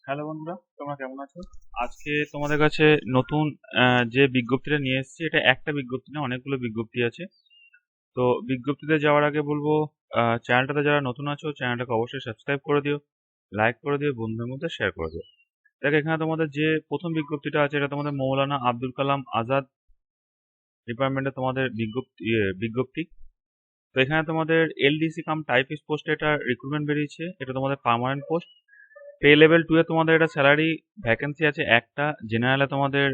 Hello বন্ধুরা, তোমরা কেমন আছো? আজকে তোমাদের কাছে নতুন যে বিজ্ঞপ্তিটা নিয়ে এসেছি, এটা একটা বিজ্ঞপ্তি না, অনেকগুলো বিজ্ঞপ্তি আছে। তো বিজ্ঞপ্তিতে যাওয়ার আগে বলবো, চ্যানেলটাতে যারা নতুন আছো চ্যানেলটাকে অবশ্যই সাবস্ক্রাইব করে দিও, লাইক করে দিও, বন্ধুদের মধ্যে শেয়ার করে দিও। দেখো, এখানে তোমাদের যে প্রথম বিজ্ঞপ্তিটা আছে এটা তোমাদের মৌলানা আব্দুল কালাম আজাদ ডিপার্টমেন্টে তোমাদের বিজ্ঞপ্তি। তো এখানে তোমাদের এলডিসি কাম টাইপিস্ট পোস্টে এটা রিক্রুটমেন্ট বেরিয়েছে। এটা তোমাদের পার্মানেন্ট পোস্ট। পে লেভেল 2 এ তোমাদের এটা স্যালারি ভ্যাকেন্সি আছে একটা। জেনারেলে তোমাদের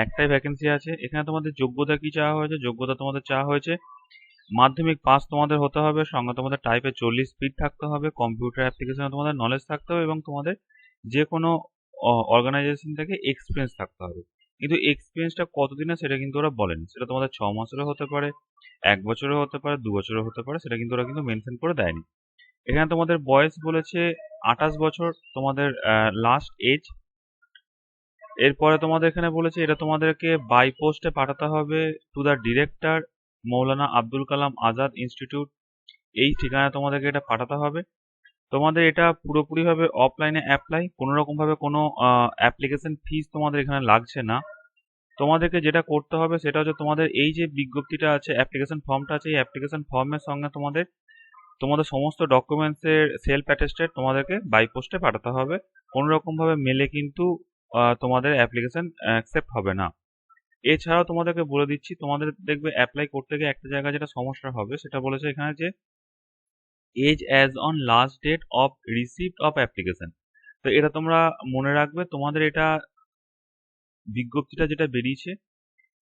একটাই ভ্যাকেন্সি আছে। এখানে তোমাদের যোগ্যতা কি চাওয়া হয়েছে? যোগ্যতা তোমাদের চাওয়া হয়েছে মাধ্যমিক পাস তোমাদের হতে হবে, সঙ্গে তোমাদের টাইপে 40 স্পিড থাকতে হবে, কম্পিউটার অ্যাপ্লিকেশনে তোমাদের নলেজ থাকতে হবে, এবং তোমাদের যে কোনো অর্গানাইজেশন থেকে এক্সপিরিয়েন্স থাকতে হবে। কিন্তু এক্সপিরিয়েন্সটা কতদিনের সেটা কিন্তু ওরা বলেনি। সেটা তোমাদের 6 মাসেরও হতে পারে, 1 বছরও হতে পারে, 2 বছরও হতে পারে, সেটা কিন্তু ওরা কিন্তু মেনশন করে দেয়নি। এখানে তোমাদের বয়স বলেছে 28 বছর তোমাদের লাস্ট এজ। এরপরে তোমাদের এখানে বলেছে এটা তোমাদেরকে বাই পোস্টে পাঠাতে হবে to the director Maulana Abdul Kalam Azad institute. এই ঠিকানায় তোমাদেরকে এটা পাঠাতে হবে। তোমাদের এটা পুরোপুরিভাবে অফলাইনে অ্যাপ্লাই, কোনো রকমভাবে কোনো অ্যাপ্লিকেশন ফিস তোমাদের এখানে লাগছে না। তোমাদেরকে যেটা করতে হবে সেটা হচ্ছে তোমাদের এই যে বিজ্ঞপ্তিটা আছে, অ্যাপ্লিকেশন ফর্মটা আছে, এই অ্যাপ্লিকেশন ফর্মের সঙ্গে তোমাদের তোমাদের সমস্ত ডকুমেন্টসের সেলফ অ্যাটেস্টেড তোমাদেরকে বাই পোস্টে পাঠাতে হবে। কোনো রকমভাবে মেলে কিন্তু তোমাদের অ্যাপ্লিকেশন অ্যাকসেপ্ট হবে না। এছাড়াও তোমাদেরকে বলে দিচ্ছি, তোমাদের দেখবে অ্যাপ্লাই করতে গিয়ে একটা জায়গায় যেটা সমস্যা হবে সেটা বলেছে এখানে যে as as on last date of receipt of application. তো এটা তোমরা মনে রাখবে, তোমাদের এটা বিজ্ঞপ্তিটা যেটা বেরিয়েছে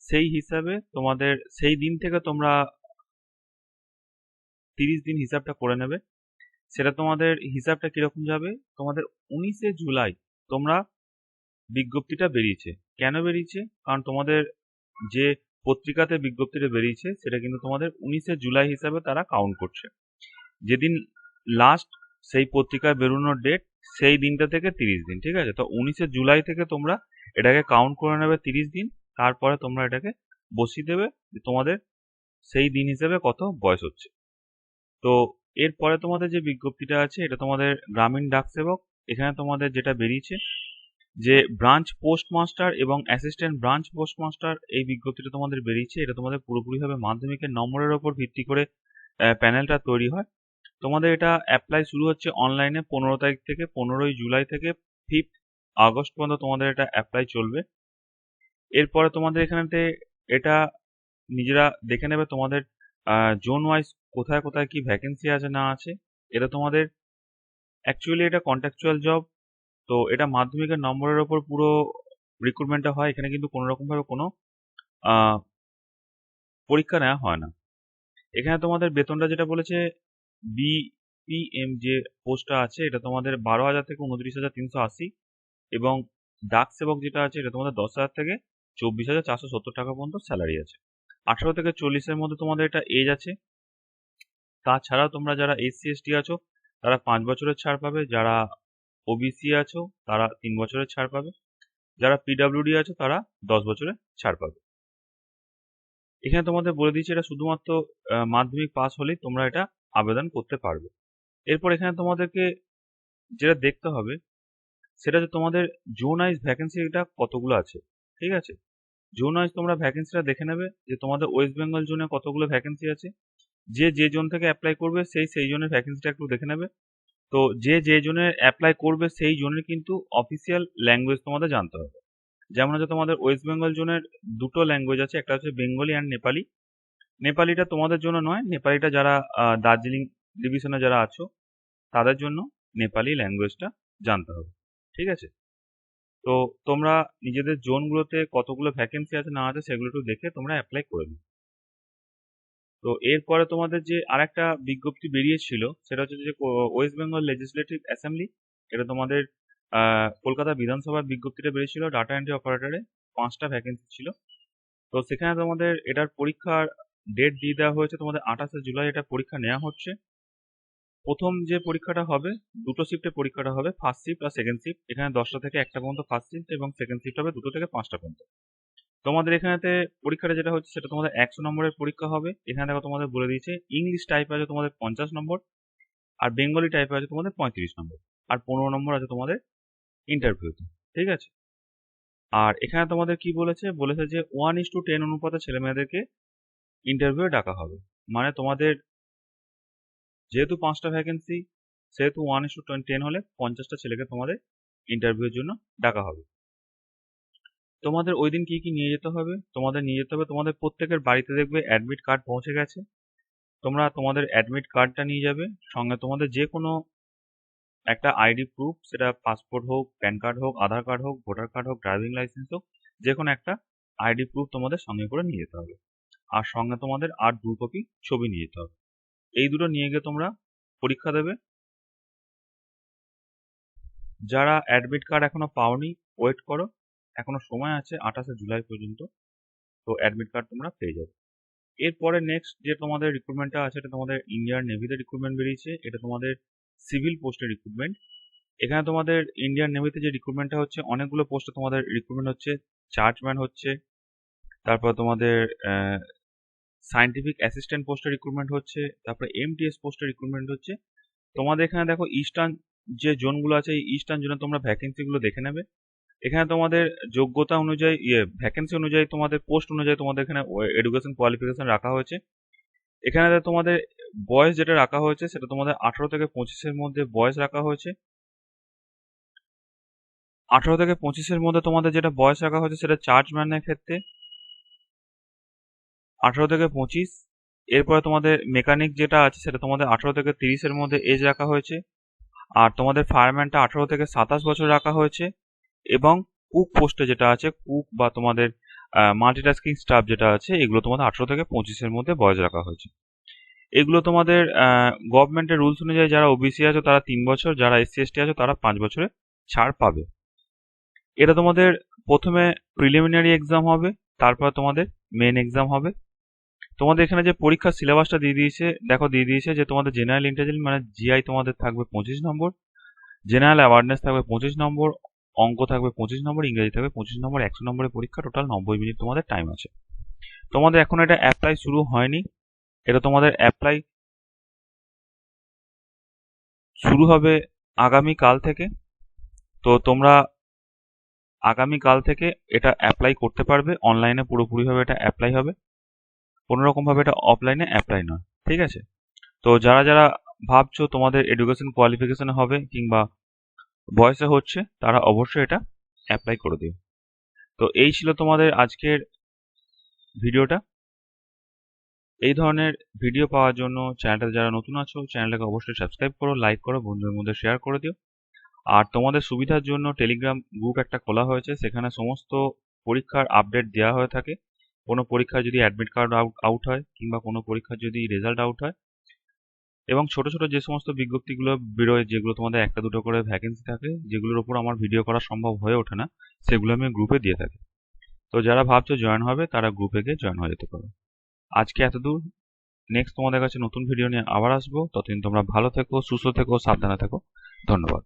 সেই হিসাবে তোমাদের সেই দিন থেকে তোমরা 30 দিন হিসাবটা করে নেবে। সেটা তোমাদের হিসাবটা কিরকম যাবে, তোমাদের 19শে জুলাই তোমরা বিজ্ঞপ্তিটা বেরিয়েছে। কেন বেরিয়েছে? কারণ তোমাদের যে পত্রিকাতে বিজ্ঞপ্তিটা বেরিয়েছে সেটা কিন্তু তোমাদের 19শে জুলাই হিসাবে তারা কাউন্ট করছে। যেদিন লাস্ট সেই পত্রিকায় বেরোনোর ডেট, সেই দিনটা থেকে 30 দিন, ঠিক আছে? তো 19শে জুলাই থেকে তোমরা এটাকে কাউন্ট করে নেবে 30 দিন। তারপরে তোমরা এটাকে বসিয়ে দেবে যে তোমাদের সেই দিন হিসেবে কত বয়স হচ্ছে। তো এরপরে তোমাদের যে বিজ্ঞপ্তিটা আছে এটা তোমাদের গ্রামীণ ডাক সেবক। এখানে তোমাদের যেটা বেরিয়েছে যে ব্রাঞ্চ পোস্টমাস্টার এবং অ্যাসিস্ট্যান্ট ব্রাঞ্চ পোস্টমাস্টার, এই বিজ্ঞপ্তিটা তোমাদের বেরিয়েছে। এটা তোমাদের পুরোপুরিভাবে মাধ্যমিকের নম্বরের ওপর ভিত্তি করে প্যানেলটা তৈরি হয়। তোমাদের এটা অ্যাপ্লাই শুরু হচ্ছে অনলাইনে 15 তারিখ থেকে, 15ই জুলাই থেকে 5 আগস্ট পর্যন্ত তোমাদের এটা অ্যাপ্লাই চলবে। এরপরে তোমাদের এখানেতে এটা নিজেরা দেখে নেবে তোমাদের জোন ওয়াইজ কোথায় কোথায় কি ভ্যাকেন্সি আছে না আছে। এটা তোমাদের অ্যাকচুয়ালি এটা কন্ট্রাকচুয়াল জব। তো এটা মাধ্যমিকের নম্বরের ওপর পুরো রিক্রুটমেন্টটা হয়। এখানে কিন্তু কোনো রকমভাবে কোনো আহ, পরীক্ষা নেওয়া হয় না। এখানে তোমাদের বেতনটা যেটা বলেছে, বিপিএম যে পোস্টটা আছে এটা তোমাদের 12,000 থেকে 29,380, এবং ডাক সেবক যেটা আছে এটা তোমাদের 10,000 থেকে 24,470 টাকা পর্যন্ত স্যালারি আছে। 18 থেকে 40-এর মধ্যে তোমাদের এটা এজ আছে। তাছাড়াও তোমরা যারা এসসি এসটি আছো তারা 5 বছরের ছাড় পাবে, যারা ওবিসি আছো তারা 3 বছরের ছাড় পাবে, যারা পিডাব্লিউডি আছো তারা 10 বছরের ছাড় পাবে। এখানে তোমাদের বলে দিয়েছি এটা শুধুমাত্র মাধ্যমিক পাস হলেই তোমরা এটা আবেদন করতে পারবে। এরপর এখানে তোমাদেরকে যেটা দেখতে হবে সেটা হচ্ছে তোমাদের জোন ওয়াইজ ভ্যাকেন্সিটা কতগুলো আছে, ঠিক আছে? জোন ওয়াইজ তোমরা ভ্যাকেন্সিটা দেখে নেবে যে তোমাদের ওয়েস্ট বেঙ্গল জোনে কতগুলো ভ্যাকেন্সি আছে। যে যে জোন থেকে অ্যাপ্লাই করবে সেই জোনের ভ্যাকেন্সিটা একটু দেখে নেবে। তো যে যে জোনে অ্যাপ্লাই করবে সেই জোনের কিন্তু অফিসিয়াল ল্যাঙ্গুয়েজ তোমাদের জানতে হবে। যেমন হচ্ছে তোমাদের ওয়েস্ট বেঙ্গল জোনের দুটো ল্যাঙ্গুয়েজ আছে, একটা হচ্ছে বেঙ্গলি অ্যান্ড নেপালি। নেপালিটা তোমাদের জন্য নয়, নেপালিটা যারা দার্জিলিং ডিভিশনে যারা আছো তাদের জন্য নেপালি ল্যাঙ্গুয়েজটা জানতে হবে, ঠিক আছে? তো তোমরা নিজেদের জোনগুলোতে কতগুলো ভ্যাকেন্সি আছে না আছে সেগুলো একটু দেখে তোমরা অ্যাপ্লাই করে দিও। তো এরপরে তোমাদের যে আরেকটা বিজ্ঞপ্তি বেরিয়েছিল সেটা হচ্ছে যে ওয়েস্ট বেঙ্গল লেজিসলেটিভ অ্যাসেম্বলি। এটা তোমাদের কলকাতা বিধানসভার বিজ্ঞপ্তিটা বেরিয়েছিল ডাটা এন্ট্রি অপারেটরে। 5টা ভ্যাকেন্সি ছিল। তো সেখানে তোমাদের এটার পরীক্ষার ডেট দিয়ে দেওয়া হয়েছে, তোমাদের 28শে জুলাই এটা পরীক্ষা নেওয়া হচ্ছে। প্রথম যে পরীক্ষাটা হবে, দুটো শিফটে পরীক্ষাটা হবে, ফার্স্ট শিফট আর সেকেন্ড শিফট। এখানে 10টা থেকে 1টা পর্যন্ত ফার্স্ট শিফট, এবং সেকেন্ড শিফট হবে 2টো থেকে 5টা পর্যন্ত। তোমাদের এখানেতে পরীক্ষাটা যেটা হচ্ছে সেটা তোমাদের 100 নম্বরের পরীক্ষা হবে। এখানে দেখো তোমাদের বলে দিয়েছে ইংলিশ টাইপ আছে তোমাদের 50 নম্বর, আর বেঙ্গলি টাইপে আছে তোমাদের 35 নম্বর, আর 15 নম্বর আছে তোমাদের ইন্টারভিউতে, ঠিক আছে। আর এখানে তোমাদের কি বলেছে যে 1:10 অনুপাতে ছেলে মেয়েদেরকে ইন্টারভিউ ডাকা হবে। মানে তোমাদের যেহেতু 5টা ভ্যাকেন্সি, সেহেতু 1:10 হলে 50টা ছেলেকে তোমাদের ইন্টারভিউর জন্য ডাকা হবে। তোমাদের ওই দিন কি কি নিয়ে যেতে হবে? তোমাদের নিয়ে যেতে হবে, তোমাদের প্রত্যেকের বাড়িতে দেখবে অ্যাডমিট কার্ড পৌঁছে গেছে। তোমরা তোমাদের অ্যাডমিট কার্ডটা নিয়ে যাবে, সঙ্গে তোমাদের যে কোনো একটা আইডি প্রুফ, সেটা পাসপোর্ট হোক, প্যান কার্ড হোক, আধার কার্ড হোক, ভোটার কার্ড হোক, ড্রাইভিং লাইসেন্স হোক, যে কোনো একটা আইডি প্রুফ তোমাদের সঙ্গে করে নিয়ে যেতে হবে। আর সঙ্গে তোমাদের আর 2 কপি ছবি নিয়ে যেতে হবে। এই দুটো নিয়ে গিয়ে তোমরা পরীক্ষা দেবে। যারা অ্যাডমিট কার্ড এখনো পাওনি, ওয়েট করো, এখনো সময় আছে 28শে জুলাই পর্যন্ত, তো অ্যাডমিট কার্ড তোমরা পেয়ে যাবে। এরপরে নেক্সট যে তোমাদের রিক্রুটমেন্টটা আছে, এটা তোমাদের ইন্ডিয়ান নেভিতে রিক্রুটমেন্ট বেরিয়েছে। এটা তোমাদের সিভিল পোস্টের রিক্রুটমেন্ট। এখানে তোমাদের ইন্ডিয়ান নেভিতে যে রিক্রুটমেন্টটা হচ্ছে, অনেকগুলো পোস্টে তোমাদের রিক্রুটমেন্ট হচ্ছে। চার্জম্যান হচ্ছে, তারপর তোমাদের সায়েন্টিফিক অ্যাসিস্ট্যান্ট পোস্টের রিক্রুটমেন্ট হচ্ছে, তারপরে এমটিএস পোস্টের রিক্রুটমেন্ট হচ্ছে। তোমাদের এখানে দেখো ইস্টার্ন যে জোনগুলো আছে, এই ইস্টার্ন জোনে তোমরা ভ্যাকেন্সিগুলো দেখে নেবে। এখানে তোমাদের যোগ্যতা অনুযায়ী ভ্যাকেন্সি অনুযায়ী, তোমাদের পোস্ট অনুযায়ী তোমাদের এখানে এডুকেশন কোয়ালিফিকেশন রাখা হয়েছে। এখানে তোমাদের বয়স যেটা রাখা হয়েছে, সেটা তোমাদের 18 থেকে 25-এর মধ্যে বয়স রাখা হয়েছে। 18 থেকে 25-এর মধ্যে তোমাদের যেটা বয়স রাখা হয়েছে, সেটা চার্জম্যানের ক্ষেত্রে 18 থেকে 25। এরপরে তোমাদের মেকানিক যেটা আছে, সেটা তোমাদের 18 থেকে 30-এর মধ্যে এজ রাখা হয়েছে। আর তোমাদের ফায়ারম্যানটা 18 থেকে 27 বছর রাখা হয়েছে। এবং কুক পোস্টে যেটা আছে, কুক বা তোমাদের মাল্টিটাস্কিং স্টাফ যেটা আছে, এগুলো তোমাদের 18 থেকে 25-এর মধ্যে বয়স রাখা হয়েছে। এগুলো তোমাদের গভর্নমেন্টের রুলস অনুযায়ী যারা ওবিসি আছে তারা 3 বছর, যারা এসসি এসটি আছে তারা 5 বছরে ছাড় পাবে। এটা তোমাদের প্রথমে প্রিলিমিনারি এক্সাম হবে, তারপর তোমাদের মেন এক্সাম হবে। তোমাদের এখানে যে পরীক্ষার সিলেবাসটা দিয়ে দিয়েছে যে তোমাদের জেনারেল ইন্টেলিজেন্স মানে জিআই তোমাদের থাকবে 25 নম্বর, জেনারেল অ্যাওয়ারনেস থাকবে 25 নম্বর, অঙ্ক থাকবে 25 নম্বর, ইংরেজি থাকবে 25 নম্বর, 100 নম্বরের পরীক্ষা, টোটাল 90 মিনিট তোমাদের টাইম আছে। তোমাদের এখন এটা অ্যাপ্লাই শুরু হয়নি, এটা তোমাদের অ্যাপ্লাই শুরু হবে আগামীকাল থেকে। তো তোমরা আগামীকাল থেকে এটা অ্যাপ্লাই করতে পারবে। অনলাইনে পুরোপুরিভাবে এটা অ্যাপ্লাই হবে, কোনোরকমভাবে এটা অফলাইনে অ্যাপ্লাই নয়, ঠিক আছে। তো যারা যারা ভাবছো তোমাদের এডুকেশন কোয়ালিফিকেশন হবে কিংবা বয়সে হচ্ছে, তারা অবশ্যই এটা অ্যাপ্লাই করে দিও। তো এই ছিল তোমাদের আজকের ভিডিওটা। এই ধরনের ভিডিও পাওয়ার জন্য চ্যানেলটাতে যারা নতুন আছো, চ্যানেলটাকে অবশ্যই সাবস্ক্রাইব করো, লাইক করো, বন্ধুদের মধ্যে শেয়ার করে দিও। আর তোমাদের সুবিধার জন্য টেলিগ্রাম গ্রুপ একটা খোলা হয়েছে, সেখানে সমস্ত পরীক্ষার আপডেট দেওয়া হয়ে থাকে। কোনো পরীক্ষায় যদি অ্যাডমিট কার্ড আউট হয় কিংবা কোনো পরীক্ষার যদি রেজাল্ট আউট হয়, এবং ছোট ছোট যে সমস্ত বিজ্ঞপ্তিগুলো বেরোয়, যেগুলো তোমাদের একটা দুটো করে ভ্যাকেন্সি থাকে, যেগুলোর উপর আমার ভিডিও করা সম্ভব হয়ে ওঠে না, সেগুলো আমি গ্রুপে দিয়ে থাকি। তো যারা ভাবছো জয়েন হবে, তারা গ্রুপে গিয়ে জয়েন হয়ে যেতে পারো। আজকে এতদূর। নেক্সট তোমাদের কাছে নতুন ভিডিও নিয়ে আবার আসবো। ততদিন তোমরা ভালো থেকো, সুস্থ থেকো, সাবধানে থেকো। ধন্যবাদ।